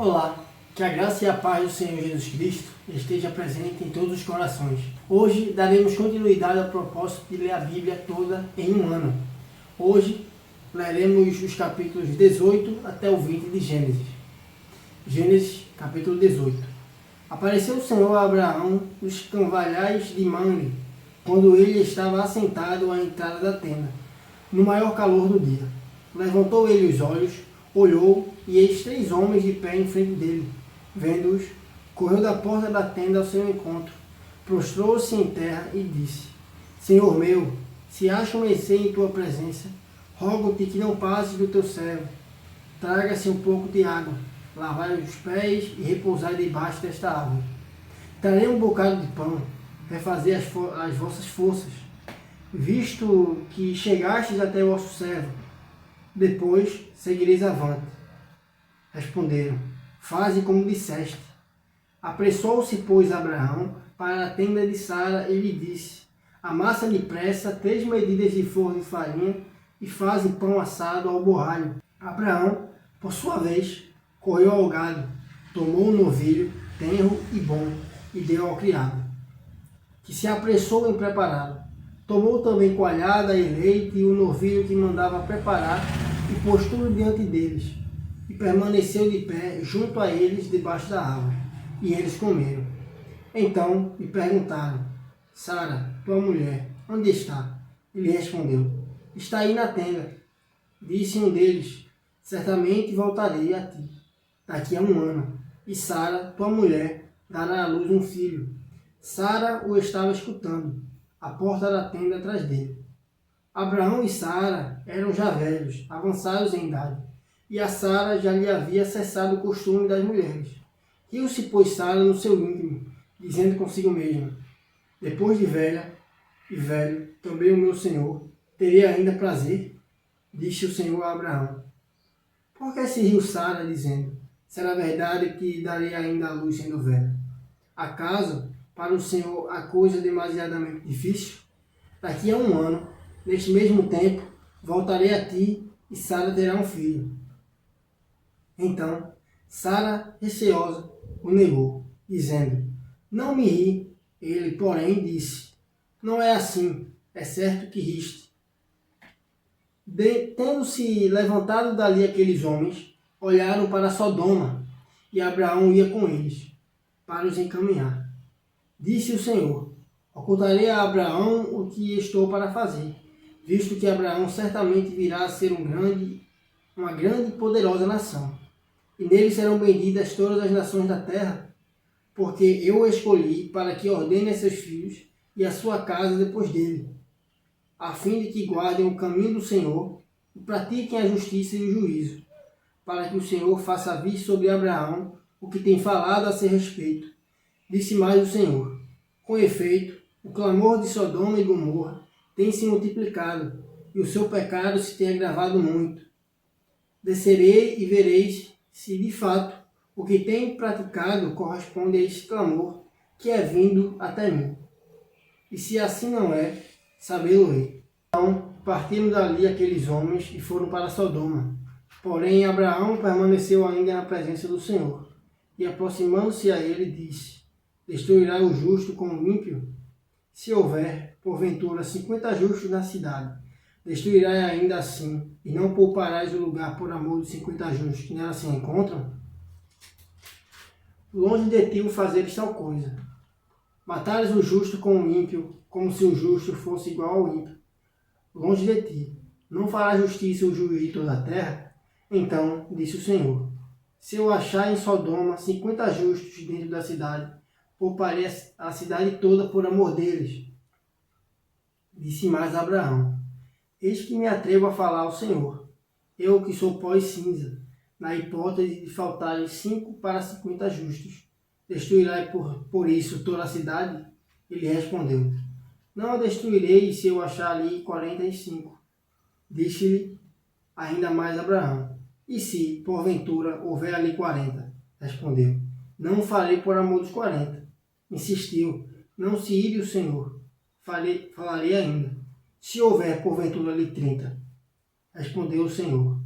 Olá, que a graça e a paz do Senhor Jesus Cristo esteja presente em todos os corações. Hoje daremos continuidade ao propósito de ler a Bíblia toda em um ano. Hoje leremos os capítulos 18 até o 20 de Gênesis. Gênesis, capítulo 18. Apareceu o Senhor a Abraão nos carvalhais de Mamre, quando ele estava assentado à entrada da tenda, no maior calor do dia. Levantou ele os olhos, olhou, e eis 3 homens de pé em frente dele. Vendo-os, correu da porta da tenda ao seu encontro, prostrou-se em terra e disse: Senhor meu, se acho mercê em tua presença, rogo-te que não passes do teu servo. Traga-se um pouco de água, lavai os pés e repousai debaixo desta árvore. Trarei um bocado de pão, refazei as vossas forças, visto que chegastes até o vosso servo. Depois seguireis avante. Responderam: faze como disseste. Apressou-se, pois, Abraão para a tenda de Sara e lhe disse: amassa depressa 3 medidas de forno de farinha e faze pão assado ao borralho. Abraão, por sua vez, correu ao gado, tomou um novilho tenro e bom e deu ao criado, que se apressou em prepará-lo. Tomou também coalhada e leite e o novilho que mandava preparar e pôs tudo diante deles, e permaneceu de pé junto a eles debaixo da árvore, e eles comeram. Então lhe perguntaram: Sara, tua mulher, onde está? Ele respondeu: está aí na tenda. Disse um deles: certamente voltarei a ti daqui a 1 ano, e Sara, tua mulher, dará à luz um filho. Sara o estava escutando, à porta da tenda atrás dele. Abraão e Sara eram já velhos, avançados em idade, e a Sara já lhe havia cessado o costume das mulheres. Riu-se, pois, Sara no seu íntimo, dizendo consigo mesma: depois de velha e velho, também o meu senhor teria ainda prazer? Disse o Senhor a Abraão. Por que se riu Sara, dizendo: será verdade que darei ainda à luz sendo velha? Acaso para o Senhor a coisa demasiadamente difícil? Daqui a 1 ano, neste mesmo tempo, voltarei a ti e Sara terá um filho. Então, Sara, receosa, o negou, dizendo: não me ri. Ele, porém, disse: não é assim, é certo que riste. Tendo-se levantado dali aqueles homens, olharam para Sodoma, e Abraão ia com eles, para os encaminhar. Disse o Senhor: ocultarei a Abraão o que estou para fazer, visto que Abraão certamente virá a ser uma grande e poderosa nação, e nele serão benditas todas as nações da terra, porque eu o escolhi para que ordene a seus filhos e a sua casa depois dele, a fim de que guardem o caminho do Senhor e pratiquem a justiça e o juízo, para que o Senhor faça vir sobre Abraão o que tem falado a seu respeito. Disse mais o Senhor: com efeito, o clamor de Sodoma e Gomorra tem se multiplicado, e o seu pecado se tem agravado muito. Descerei e vereis se de fato o que tem praticado corresponde a este clamor que é vindo até mim. E se assim não é, sabê-lo-ei. Então partiram dali aqueles homens e foram para Sodoma. Porém Abraão permaneceu ainda na presença do Senhor, e aproximando-se a ele, disse: destruirá o justo com o ímpio? Se houver, porventura, 50 justos na cidade, destruirás ainda assim, e não pouparás o lugar por amor de 50 justos que nela se encontram? Longe de ti o fazeres tal coisa. Matares o justo com o ímpio, como se o justo fosse igual ao ímpio. Longe de ti. Não fará justiça o juiz de toda a terra? Então, disse o Senhor: se eu achar em Sodoma 50 justos dentro da cidade, pouparei a cidade toda por amor deles. Disse mais Abraão: eis que me atrevo a falar ao Senhor, eu que sou pó e cinza, na hipótese de faltarem 5 para 50 justos. Destruirás por isso toda a cidade? Ele respondeu: não a destruirei se eu achar ali 45. Disse-lhe ainda mais Abraão: e se, porventura, houver ali 40? Respondeu: não o farei por amor dos 40. Insistiu: não se ire o Senhor. Falarei ainda: se houver porventura ali 30. Respondeu o Senhor: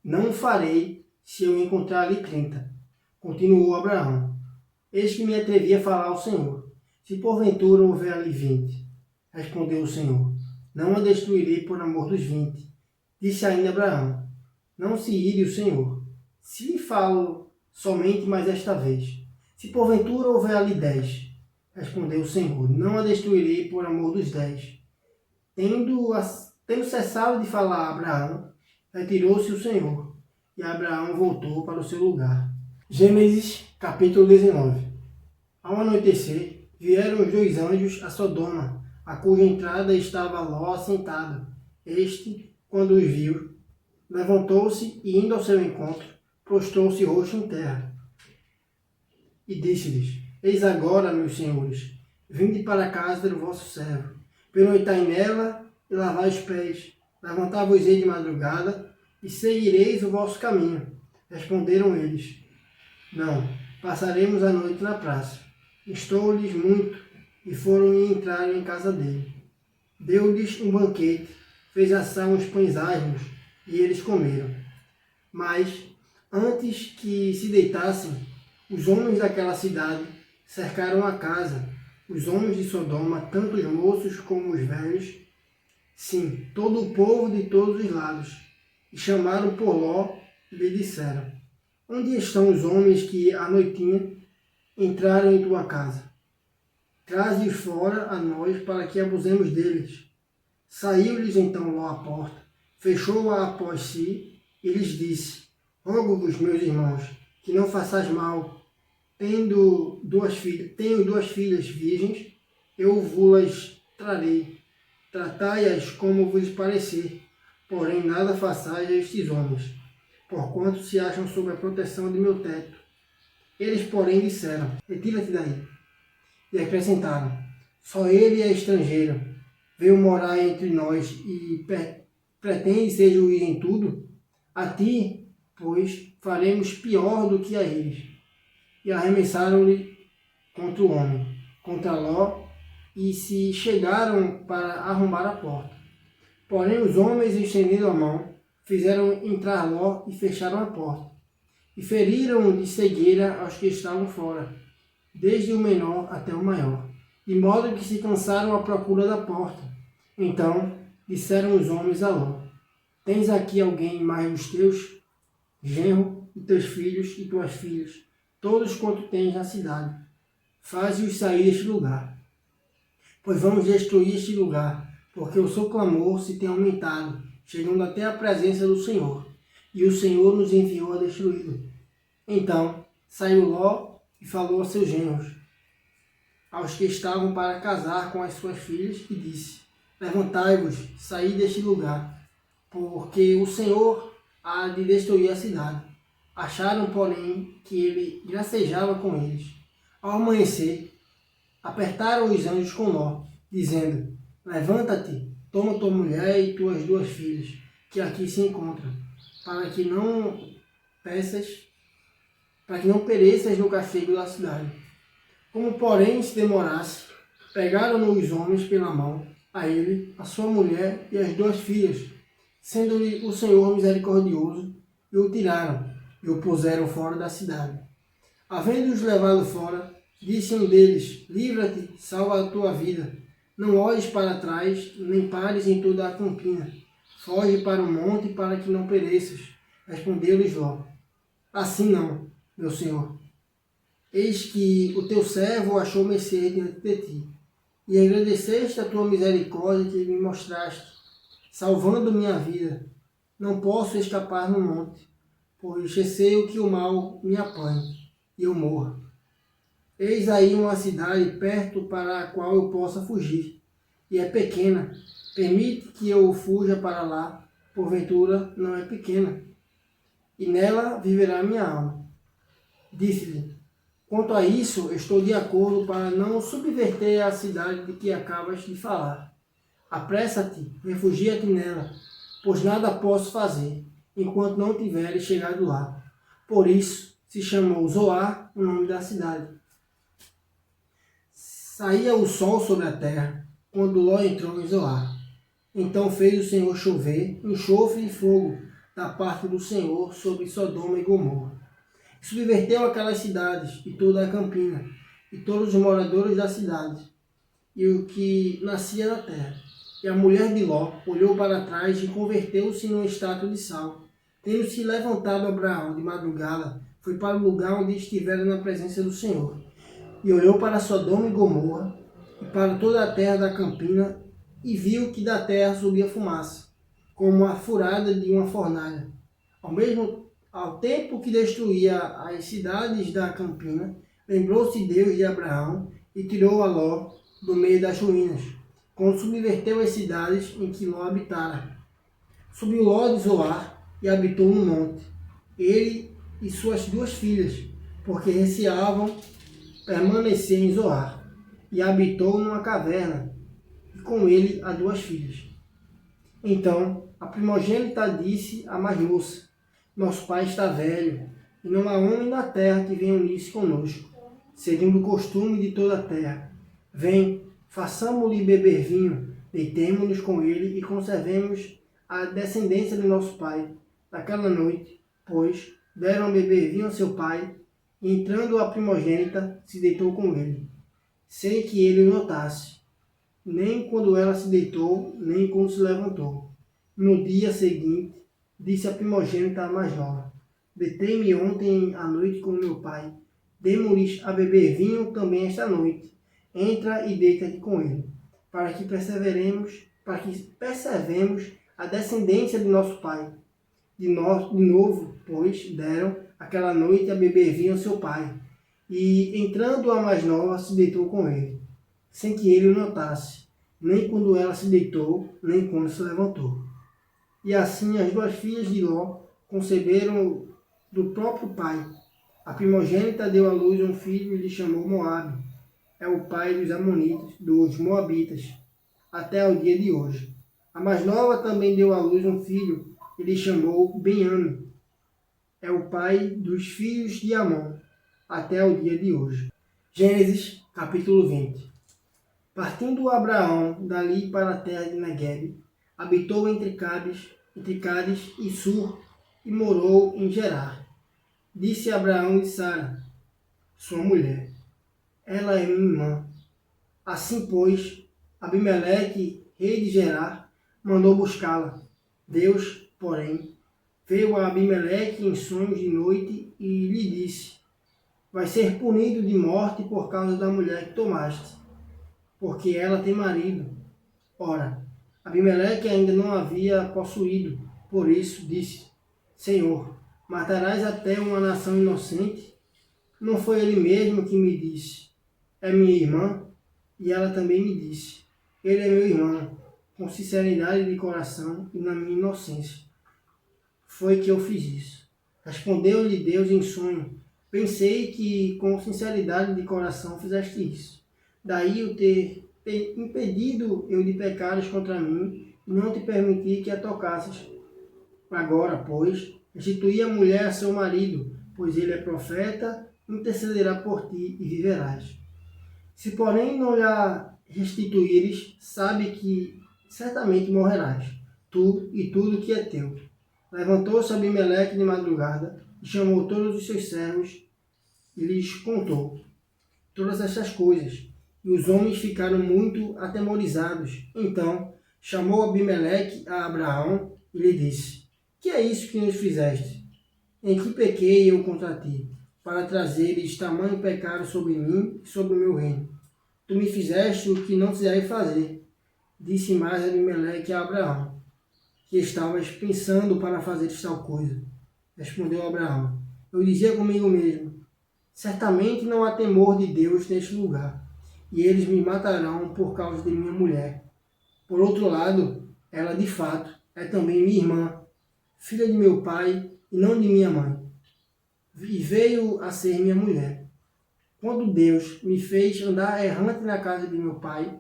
não o farei se eu encontrar ali 30. Continuou Abraão: eis que me atrevi a falar ao Senhor. Se porventura houver ali 20, respondeu o Senhor, não a destruirei por amor dos 20. Disse ainda Abraão: não se ire o Senhor, se lhe falo somente mais esta vez. Se porventura houver ali 10, respondeu o Senhor, não a destruirei por amor dos 10. Tendo cessado de falar a Abraão, retirou-se o Senhor, e Abraão voltou para o seu lugar. Gênesis capítulo 19. Ao anoitecer, vieram os 2 anjos a Sodoma, a cuja entrada estava Ló assentado. Este, quando os viu, levantou-se e, indo ao seu encontro, prostrou-se rosto em terra. E disse-lhes: eis agora, meus senhores, vinde para a casa do vosso servo, pernoitai nela e lavai os pés, levantai-vos-ei de madrugada, e seguireis o vosso caminho. Responderam eles: não, passaremos a noite na praça. Instou-lhes muito, e foram e entraram em casa dele. Deu-lhes um banquete, fez assar uns pães asmos, e eles comeram. Mas, antes que se deitassem, os homens daquela cidade cercaram a casa, os homens de Sodoma, tanto os moços como os velhos, sim, todo o povo de todos os lados, e chamaram por Ló e lhe disseram: onde estão os homens que à noitinha entraram em tua casa? Traze-os fora a nós para que abusemos deles. Saiu-lhes então Ló à porta, fechou-a após si e lhes disse: rogo-vos, meus irmãos, que não façais mal. Tenho duas filhas virgens, eu vos-las trarei. Tratai-as como vos parecer, porém nada façais a estes homens, porquanto se acham sob a proteção de meu teto. Eles, porém, disseram: retira-te daí. E acrescentaram: só ele é estrangeiro, veio morar entre nós e pretende ser juiz em tudo? A ti, pois, faremos pior do que a eles. E arremessaram-lhe contra o homem, contra Ló, e se chegaram para arrombar a porta. Porém os homens, estendendo a mão, fizeram entrar Ló e fecharam a porta. E feriram de cegueira aos que estavam fora, desde o menor até o maior, de modo que se cansaram à procura da porta. Então disseram os homens a Ló: tens aqui alguém mais dos teus, genro, e teus filhos e tuas filhas, todos quanto tens na cidade? Faze-os sair deste lugar, pois vamos destruir este lugar, porque o seu clamor se tem aumentado, chegando até a presença do Senhor, e o Senhor nos enviou a destruí-lo. Então saiu Ló e falou a seus genros, aos que estavam para casar com as suas filhas, e disse: levantai-vos, saí deste lugar, porque o Senhor há de destruir a cidade. Acharam, porém, que ele gracejava com eles. Ao amanhecer, apertaram os anjos com Ló, dizendo: levanta-te, toma tua mulher e tuas 2 filhas, que aqui se encontram, para que não pereças no castigo da cidade. Como, porém, se demorasse, pegaram-no os homens pela mão, a ele, a sua mulher e as 2 filhas, sendo-lhe o Senhor misericordioso, e o tiraram, e o puseram fora da cidade. Havendo-os levado fora, disse um deles: livra-te, salva a tua vida. Não olhes para trás, nem pares em toda a campina. Foge para o monte, para que não pereças. Respondeu-lhes Ló: assim não, meu senhor. Eis que o teu servo achou mercê diante de ti, e agradeceste a tua misericórdia que me mostraste, salvando minha vida. Não posso escapar no monte, pois receio que o mal me apanhe e eu morra. Eis aí uma cidade perto para a qual eu possa fugir, e é pequena. Permite que eu fuja para lá, porventura não é pequena, e nela viverá minha alma. Disse-lhe: quanto a isso, estou de acordo para não subverter a cidade de que acabas de falar. Apressa-te, refugia-te nela, pois nada posso fazer, enquanto não tiveres chegado lá. Por isso se chamou Zoar o nome da cidade. Saía o sol sobre a terra, quando Ló entrou em Zoar. Então fez o Senhor chover enxofre e fogo da parte do Senhor sobre Sodoma e Gomorra. Subverteu aquelas cidades e toda a campina, e todos os moradores da cidade, e o que nascia na terra. E a mulher de Ló olhou para trás e converteu-se numa estátua de sal. Tendo se levantado Abraão de madrugada, foi para o lugar onde estivera na presença do Senhor. E olhou para Sodoma e Gomorra, e para toda a terra da campina, e viu que da terra subia fumaça, como a furada de uma fornalha. Ao tempo que destruía as cidades da campina, lembrou-se Deus de Abraão e tirou a Ló do meio das ruínas, quando subverteu as cidades em que Ló habitara. Subiu Ló de Zoar e habitou no monte, ele e suas 2 filhas, porque receavam permanecer em Zoar, e habitou numa caverna, e com ele as 2 filhas. Então a primogênita disse à mais moça: Nosso pai está velho, e não há homem na terra que venha unir-se conosco, segundo o costume de toda a terra. Vem, façamo-lhe beber vinho, deitemo-nos com ele e conservemos a descendência de nosso pai. Naquela noite, pois, deram a beber vinho a seu pai, e entrando a primogênita, se deitou com ele, sem que ele o notasse, nem quando ela se deitou, nem quando se levantou. No dia seguinte, disse a primogênita a mais nova: Deitei-me ontem à noite com meu pai, demo-lhes a beber vinho também esta noite. Entra e deita-te com ele, para que perseveremos a descendência de nosso pai. De novo, pois, deram aquela noite a beber vinho ao seu pai, e entrando a mais nova, se deitou com ele, sem que ele o notasse, nem quando ela se deitou, nem quando se levantou. E assim as 2 filhas de Ló conceberam do próprio pai. A primogênita deu à luz um filho e lhe chamou Moabe. É o pai dos amonitas, dos moabitas, até o dia de hoje. A mais nova também deu à luz um filho e lhe chamou Benjamim. É o pai dos filhos de Amon, até o dia de hoje. Gênesis, capítulo 20. Partindo Abraão dali para a terra de Negueb, habitou entre Cádiz e Sur, e morou em Gerar. Disse Abraão de Sara, sua mulher: Ela é minha irmã. Assim, pois, Abimeleque, rei de Gerar, mandou buscá-la. Deus, porém, veio a Abimeleque em sonhos de noite e lhe disse: Vai ser punido de morte por causa da mulher que tomaste, porque ela tem marido. Ora, Abimeleque ainda não havia possuído, por isso disse: Senhor, matarás até uma nação inocente? Não foi ele mesmo que me disse: É minha irmã? E ela também me disse: Ele é meu irmão, com sinceridade de coração e na minha inocência. Foi que eu fiz isso. Respondeu-lhe Deus em sonho: Pensei que com sinceridade de coração fizeste isso. Daí o ter impedido eu de pecares contra mim e não te permiti que a tocasses. Agora, pois, restituí a mulher a seu marido, pois ele é profeta, intercederá por ti e viverás. Se porém não lhe restituíres, sabe que certamente morrerás, tu e tudo que é teu. Levantou-se Abimeleque de madrugada e chamou todos os seus servos e lhes contou todas estas coisas. E os homens ficaram muito atemorizados. Então chamou Abimeleque a Abraão e lhe disse: Que é isso que nos fizeste? Em que pequei eu contra ti, para trazeres tamanho pecado sobre mim e sobre o meu reino? Tu me fizeste o que não quiserei fazer. Disse mais Abimeleque a Abraão: Que estavas pensando para fazeres tal coisa? Respondeu Abraão: Eu dizia comigo mesmo: Certamente não há temor de Deus neste lugar, e eles me matarão por causa de minha mulher. Por outro lado, ela de fato é também minha irmã, filha de meu pai e não de minha mãe, e veio a ser minha mulher. Quando Deus me fez andar errante na casa de meu pai,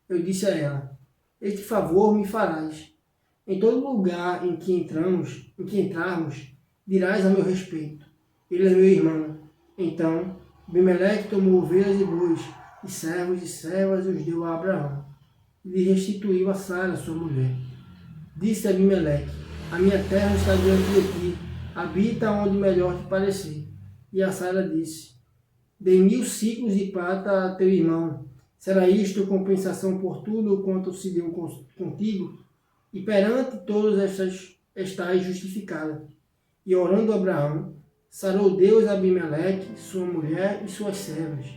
eu disse a ela: Este favor me farás. Em todo lugar em que entrarmos, dirás a meu respeito: Ele é meu irmão. Então Abimeleque tomou ovelhas e bois, e servos e servas, e os deu a Abraão, e lhe restituiu a Sara, sua mulher. Disse Abimeleque: A minha terra está diante de ti, habita onde melhor te parecer. E a Sara disse: Dei 1000 ciclos de prata a teu irmão. Será isto compensação por tudo quanto se deu contigo? E perante todas estas estás justificada. E orando Abraão, sarou Deus Abimeleque, sua mulher e suas servas,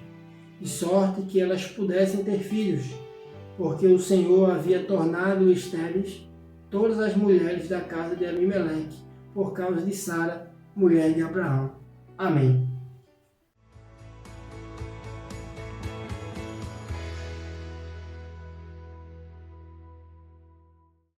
de sorte que elas pudessem ter filhos, porque o Senhor havia tornado estéreis todas as mulheres da casa de Abimeleque, por causa de Sara, mulher de Abraão. Amém.